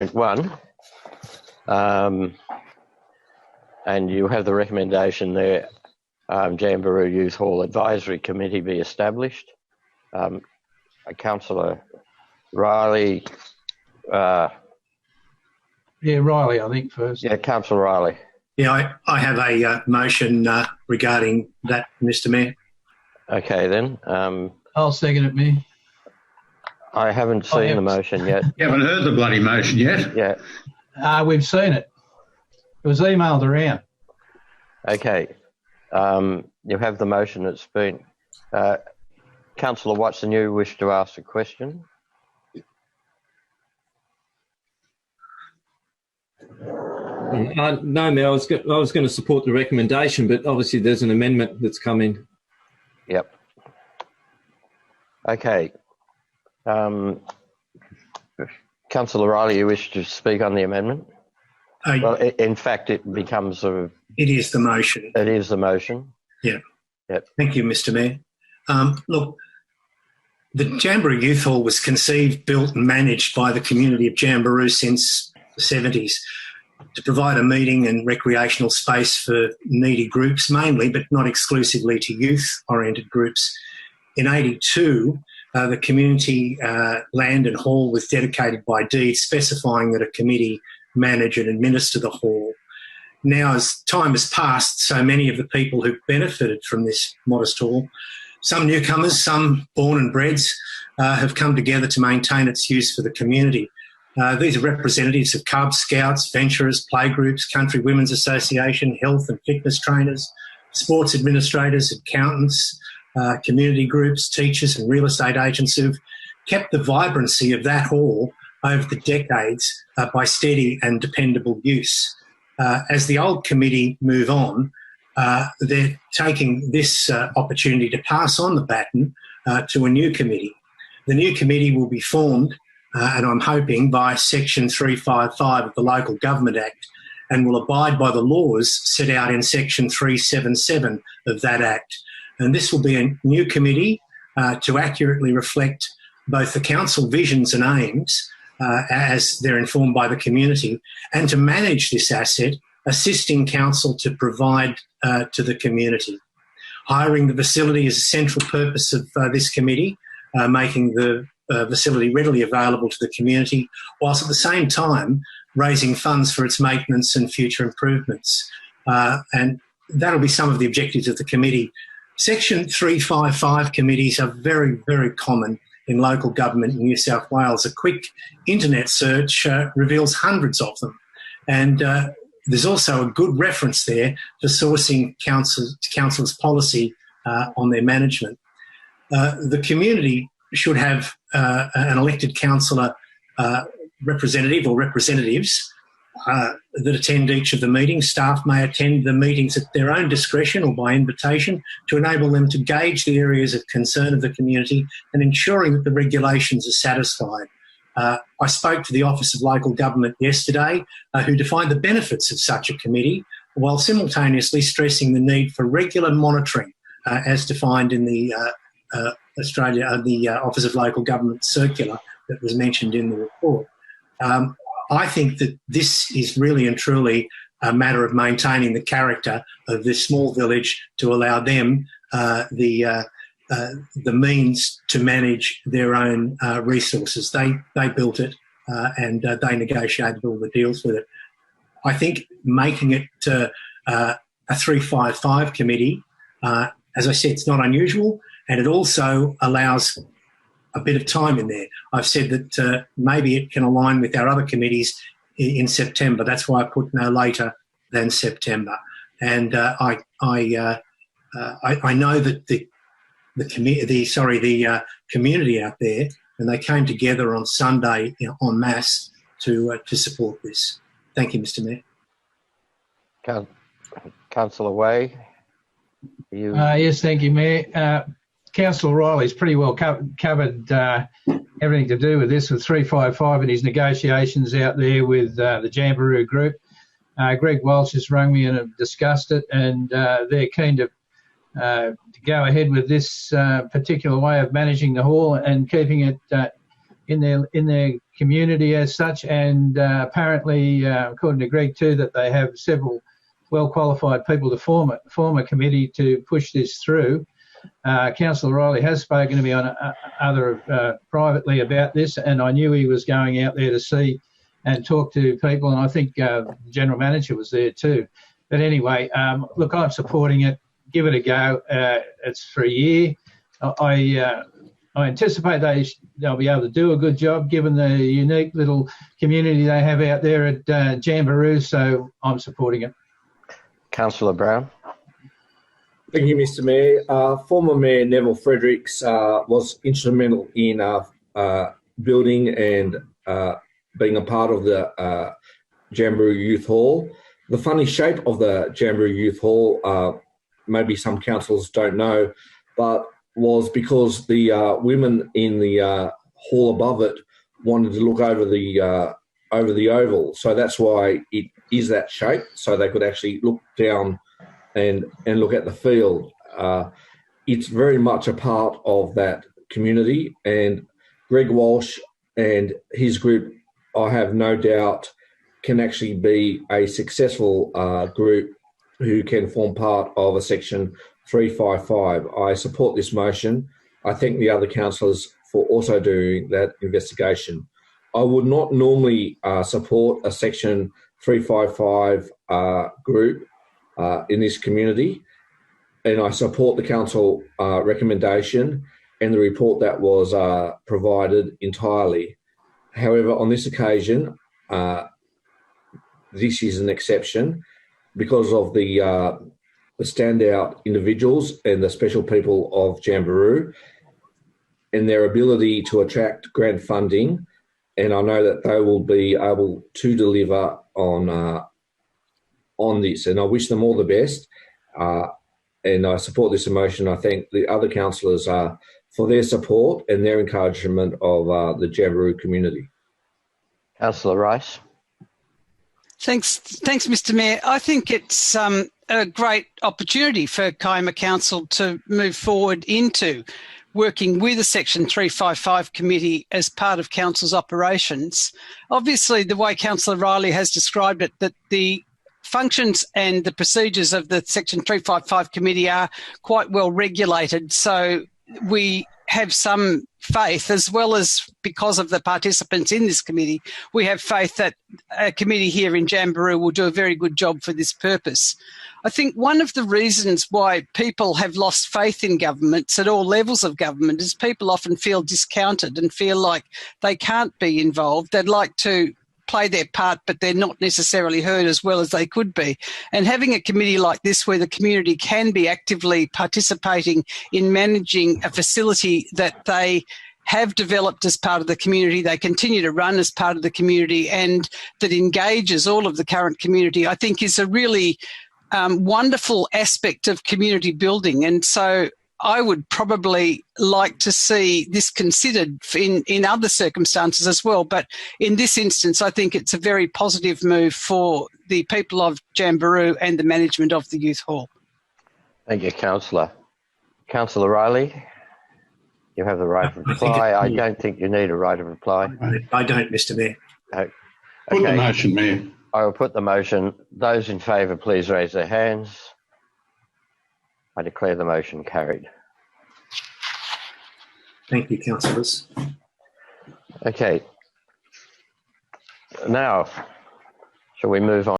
1, and you have the recommendation there, Jamberoo Youth Hall Advisory Committee be established. Councillor Riley. Riley, I think, first. Yeah, Councillor Riley. Yeah, I have a motion regarding that, Mr Mayor. Okay, then. I'll second it, Mayor. I haven't seen the motion yet. You haven't heard the bloody motion yet? Yeah. We've seen it. It was emailed around. Okay. You have the motion. It's been... Councillor Watson, you wish to ask a question? No, Mayor, I was going to support the recommendation, but obviously there's an amendment that's come in. Yep. Okay. Councillor Riley, you wish to speak on the amendment? Well, in fact, it becomes a... It is the motion. It is the motion. Yeah. Yep. Thank you, Mr Mayor. Look, the Jamberoo Youth Hall was conceived, built and managed by the community of Jamberoo since the 70s to provide a meeting and recreational space for needy groups mainly, but not exclusively to youth-oriented groups. In 1982, the community land and hall was dedicated by deed, specifying that a committee manage and administer the hall. Now, as time has passed, so many of the people who benefited from this modest hall, some newcomers, some born and breds, have come together to maintain its use for the community. These are representatives of Cub Scouts, venturers, playgroups, Country Women's Association, health and fitness trainers, sports administrators, accountants, community groups, teachers and real estate agents who've kept the vibrancy of that hall over the decades by steady and dependable use. As the old committee move on, they're taking this opportunity to pass on the baton to a new committee. The new committee will be formed, and I'm hoping, by Section 355 of the Local Government Act, and will abide by the laws set out in Section 377 of that Act. And this will be a new committee to accurately reflect both the council visions and aims as they're informed by the community, and to manage this asset, assisting council to provide to the community. Hiring the facility is a central purpose of this committee, making the facility readily available to the community, whilst at the same time raising funds for its maintenance and future improvements. And that'll be some of the objectives of the committee. Section 355 committees are very, very common in local government in New South Wales. A quick internet search reveals hundreds of them. And there's also a good reference there for sourcing council's policy on their management. The community should have an elected councillor representative or representatives that attend each of the meetings. Staff may attend the meetings at their own discretion or by invitation to enable them to gauge the areas of concern of the community and ensuring that the regulations are satisfied. I spoke to the Office of Local Government yesterday, who defined the benefits of such a committee, while simultaneously stressing the need for regular monitoring, as defined in the Office of Local Government circular that was mentioned in the report. I think that this is really and truly a matter of maintaining the character of this small village to allow them the means to manage their own resources. They built it and they negotiated all the deals with it. I think making it a 355 committee, as I said, it's not unusual, and it also allows a bit of time in there. I've said that maybe it can align with our other committees in September. That's why I put no later than September. And I know that the community out there, and they came together on Sunday en masse to support this. Thank you, Mr. Mayor. Councillor Way. Yes, thank you, Mayor. Councillor Riley's pretty well covered everything to do with this with 355 and his negotiations out there with the Jamberoo group. Greg Walsh has rung me and have discussed it, and they're keen to go ahead with this particular way of managing the hall and keeping it in their community as such, and apparently, according to Greg too, that they have several well-qualified people to form a committee to push this through. Councillor Riley has spoken to me on privately about this, and I knew he was going out there to see and talk to people, and I think the General Manager was there too. But anyway, look, I'm supporting it. Give it a go. It's for a year. I anticipate they'll be able to do a good job given the unique little community they have out there at Jamberoo, so I'm supporting it. Councillor Brown. Thank you, Mr. Mayor. Former Mayor Neville Fredericks was instrumental in building and being a part of the Jamberoo Youth Hall. The funny shape of the Jamberoo Youth Hall, maybe some councillors don't know, but was because the women in the hall above it wanted to look over the oval. So that's why it is that shape, so they could actually look down and look at the field. It's very much a part of that community, and Greg Walsh and his group, I have no doubt, can actually be a successful group who can form part of a Section 355. I support this motion. I thank the other councillors for also doing that investigation. I would not normally support a Section 355 group in this community, and I support the council recommendation and the report that was provided entirely. However, on this occasion, this is an exception because of the standout individuals and the special people of Jamberoo and their ability to attract grant funding. And I know that they will be able to deliver on this. And I wish them all the best. And I support this motion. I thank the other councillors for their support and their encouragement of the Jamberoo community. Councillor Rice. Thanks, Mr. Mayor. I think it's a great opportunity for Kiama Council to move forward into working with a Section 355 committee as part of Council's operations. Obviously, the way Councillor Riley has described it, that the functions and the procedures of the Section 355 committee are quite well regulated, so we have some faith, as well as because of the participants in this committee, we have faith that a committee here in Jamberoo will do a very good job for this purpose. I think one of the reasons why people have lost faith in governments at all levels of government is people often feel discounted and feel like they can't be involved. They'd like to play their part, but they're not necessarily heard as well as they could be. And having a committee like this where the community can be actively participating in managing a facility that they have developed as part of the community, they continue to run as part of the community, and that engages all of the current community, I think is a really wonderful aspect of community building. And so I would probably like to see this considered in other circumstances as well. But in this instance, I think it's a very positive move for the people of Jamberoo and the management of the Youth Hall. Thank you, Councillor. Councillor Riley, you have the right of reply. I don't think you need a right of reply. I don't, Mr. Mayor. Okay. Put the motion, Mayor. I will put the motion. Those in favour, please raise their hands. I declare the motion carried. Thank you, councillors. Okay. Now, shall we move on?